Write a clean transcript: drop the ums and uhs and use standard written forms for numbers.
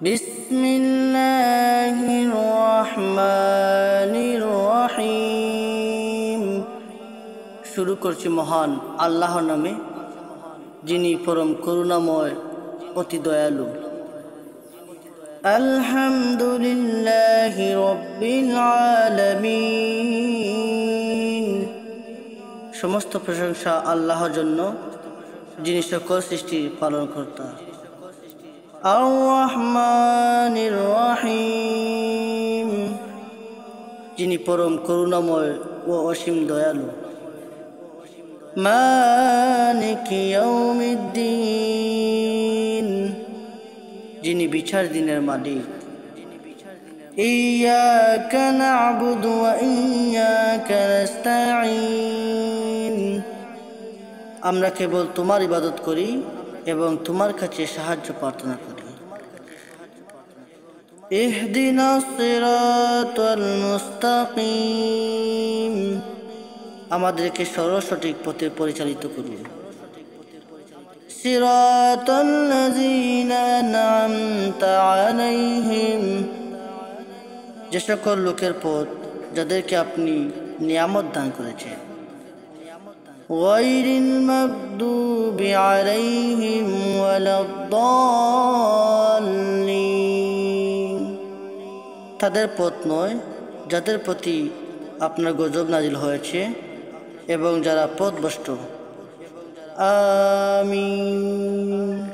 বিসমিল্লাহির রহমানির রহিম। শুরু করছি মহান আল্লাহর নামে, যিনি পরম করুণাময়, অতি দয়ালু। আলহামদুলিল্লাহি রাব্বিল আলামিন। সমস্ত প্রশংসা আল্লাহর জন্য, যিনি সকল সৃষ্টির পালনকর্তা। আর রহমানির রহিম, যিনি পরম করুণাময় ও অসীম দয়ালু। মালিকি ইয়াউমিদ্দিন, যিনি বিচার দিনের মালিক। ইয়্যাকা না'বুদু ওয়া ইয়্যাকা নাস্তাঈন, আমরা কেবল তোমার ইবাদত করি এবং তোমার কাছে সাহায্য প্রার্থনা করি। ইহদিনাস সিরাতাল মুস্তাকিম, আমাদেরকে সরল সঠিক পথে পরিচালিত করুন। সিরাতাল্লাযীনা আন'আমতা আলাইহিম, যে সকল লোকের পথ যাদেরকে আপনি নিয়ামত দান করেছেন। গায়রিল মাগদুবি আলাইহিম ওয়ালাদ-দাল্লিন, তাদের পথ নয় যাদের প্রতি আপনার গজব নাজিল হয়েছে এবং যারা পথভ্রষ্ট। আমিন।